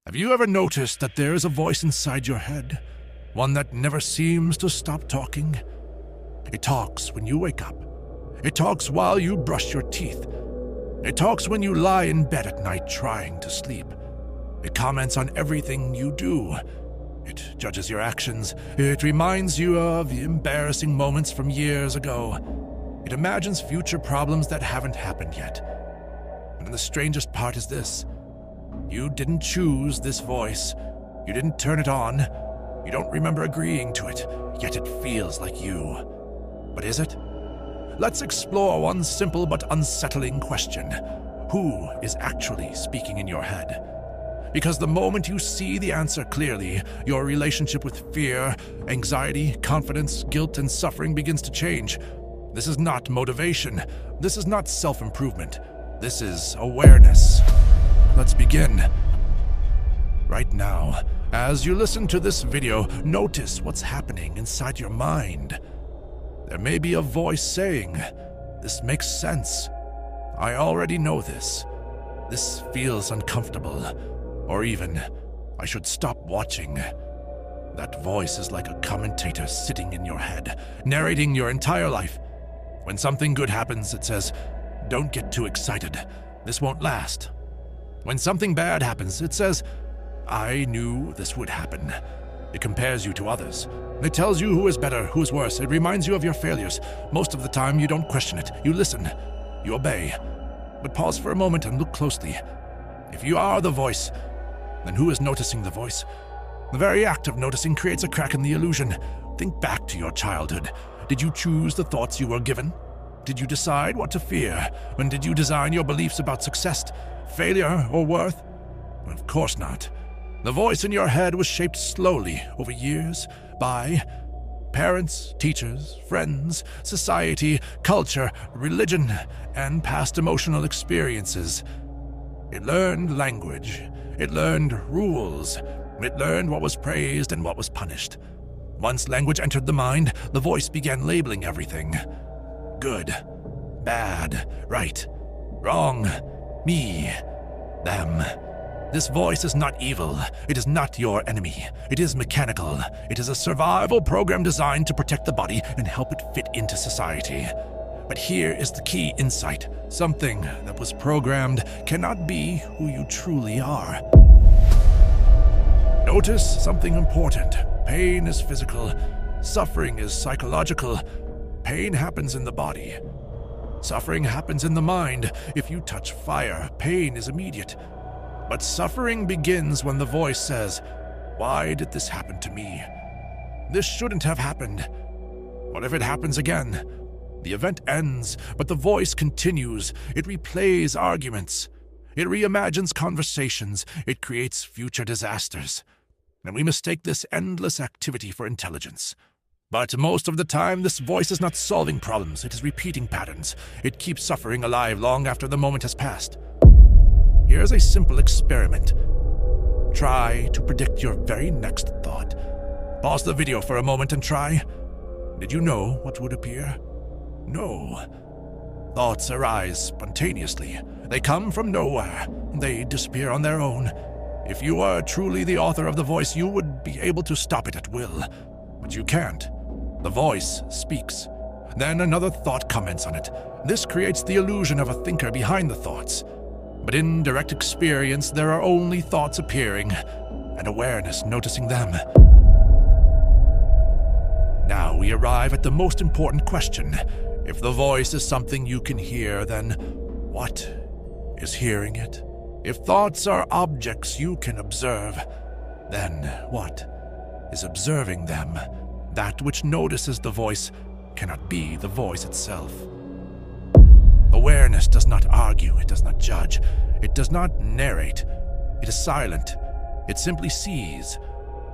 Have you ever noticed that there is a voice inside your head? One that never seems to stop talking? It talks when you wake up. It talks while you brush your teeth. It talks when you lie in bed at night trying to sleep. It comments on everything you do. It judges your actions. It reminds you of the embarrassing moments from years ago. It imagines future problems that haven't happened yet. And the strangest part is this. You didn't choose this voice. You didn't turn it on. You don't remember agreeing to it, yet it feels like you. But is it? Let's explore one simple but unsettling question. Who is actually speaking in your head? Because the moment you see the answer clearly, your relationship with fear, anxiety, confidence, guilt, and suffering begins to change. This is not motivation. This is not self-improvement. This is awareness. Let's begin. Right now, as you listen to this video, notice what's happening inside your mind. There may be a voice saying, "This makes sense. I already know this. This feels uncomfortable." Or even, "I should stop watching." That voice is like a commentator sitting in your head, narrating your entire life. When something good happens, it says, "Don't get too excited. This won't last." When something bad happens, it says, "I knew this would happen." It compares you to others. It tells you who is better, who is worse. It reminds you of your failures. Most of the time, you don't question it. You listen. You obey. But pause for a moment and look closely. If you are the voice, then who is noticing the voice? The very act of noticing creates a crack in the illusion. Think back to your childhood. Did you choose the thoughts you were given? Did you decide what to fear? When did you design your beliefs about success, failure, or worth? Of course not. The voice in your head was shaped slowly over years by parents, teachers, friends, society, culture, religion, and past emotional experiences. It learned language. It learned rules. It learned what was praised and what was punished. Once language entered the mind, the voice began labeling everything. Good, bad, right, wrong, me, them. This voice is not evil. It is not your enemy. It is mechanical. It is a survival program designed to protect the body and help it fit into society. But here is the key insight. Something that was programmed cannot be who you truly are. Notice something important. Pain is physical. Suffering is psychological. Pain happens in the body. Suffering happens in the mind. If you touch fire, pain is immediate. But suffering begins when the voice says, "Why did this happen to me? This shouldn't have happened. What if it happens again?" The event ends, but the voice continues. It replays arguments. It reimagines conversations. It creates future disasters. And we mistake this endless activity for intelligence. But most of the time, this voice is not solving problems. It is repeating patterns. It keeps suffering alive long after the moment has passed. Here's a simple experiment. Try to predict your very next thought. Pause the video for a moment and try. Did you know what would appear? No. Thoughts arise spontaneously. They come from nowhere. They disappear on their own. If you were truly the author of the voice, you would be able to stop it at will. But you can't. The voice speaks. Then another thought comments on it. This creates the illusion of a thinker behind the thoughts. But in direct experience, there are only thoughts appearing, and awareness noticing them. Now we arrive at the most important question. If the voice is something you can hear, then what is hearing it? If thoughts are objects you can observe, then what is observing them? That which notices the voice cannot be the voice itself. Awareness does not argue, it does not judge, it does not narrate, it is silent, it simply sees.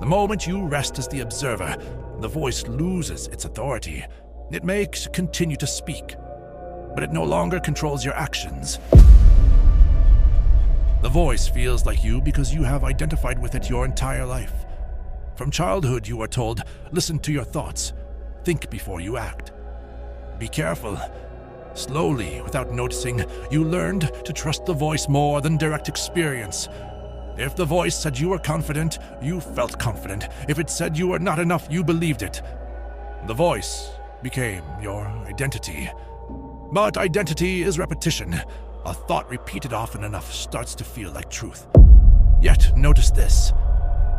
The moment you rest as the observer, the voice loses its authority. It may continue to speak, but it no longer controls your actions. The voice feels like you because you have identified with it your entire life. From childhood, you are told, listen to your thoughts, think before you act. Be careful. Slowly, without noticing, you learned to trust the voice more than direct experience. If the voice said you were confident, you felt confident. If it said you were not enough, you believed it. The voice became your identity. But identity is repetition. A thought repeated often enough starts to feel like truth. Yet, notice this.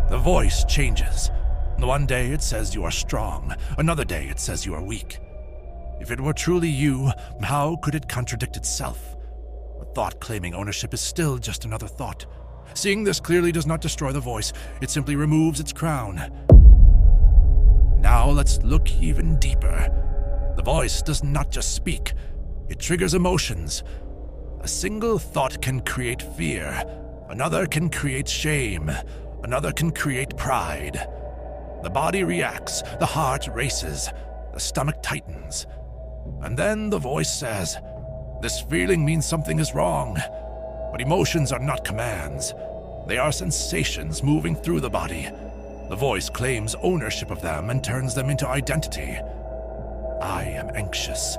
The voice changes. One day it says you are strong. Another day it says you are weak. If it were truly you, how could it contradict itself? A thought claiming ownership is still just another thought. Seeing this clearly does not destroy the voice. It simply removes its crown. Now let's look even deeper. The voice does not just speak. It triggers emotions. A single thought can create fear. Another can create shame. Another can create pride. The body reacts. The heart races. The stomach tightens. And then the voice says, "This feeling means something is wrong." But emotions are not commands. They are sensations moving through the body. The voice claims ownership of them and turns them into identity. I am anxious.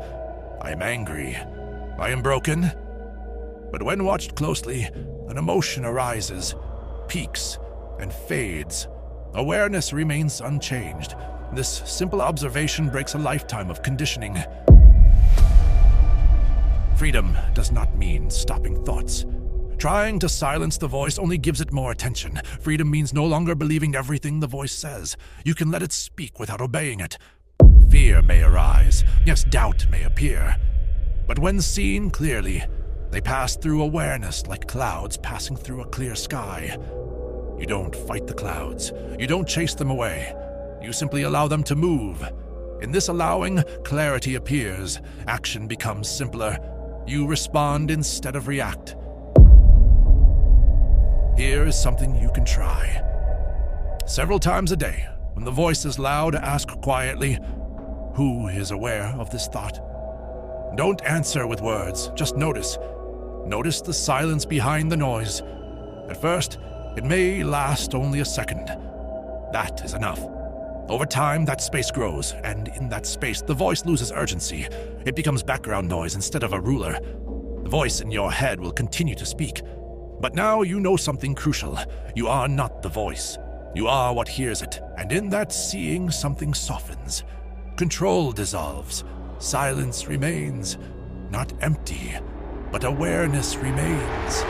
I am angry. I am broken. But when watched closely, an emotion arises, peaks, and fades. Awareness remains unchanged. This simple observation breaks a lifetime of conditioning. Freedom does not mean stopping thoughts. Trying to silence the voice only gives it more attention. Freedom means no longer believing everything the voice says. You can let it speak without obeying it. Fear may arise. Yes, doubt may appear. But when seen clearly, they pass through awareness like clouds passing through a clear sky. You don't fight the clouds. You don't chase them away. You simply allow them to move. In this allowing, clarity appears. Action becomes simpler. You respond instead of react. Here is something you can try. Several times a day, when the voice is loud, ask quietly, "Who is aware of this thought?" Don't answer with words, just notice. Notice the silence behind the noise. At first, it may last only a second. That is enough. Over time, that space grows, and in that space, the voice loses urgency. It becomes background noise instead of a ruler. The voice in your head will continue to speak. But now you know something crucial. You are not the voice. You are what hears it, and in that seeing, something softens. Control dissolves. Silence remains. Not empty, but awareness remains.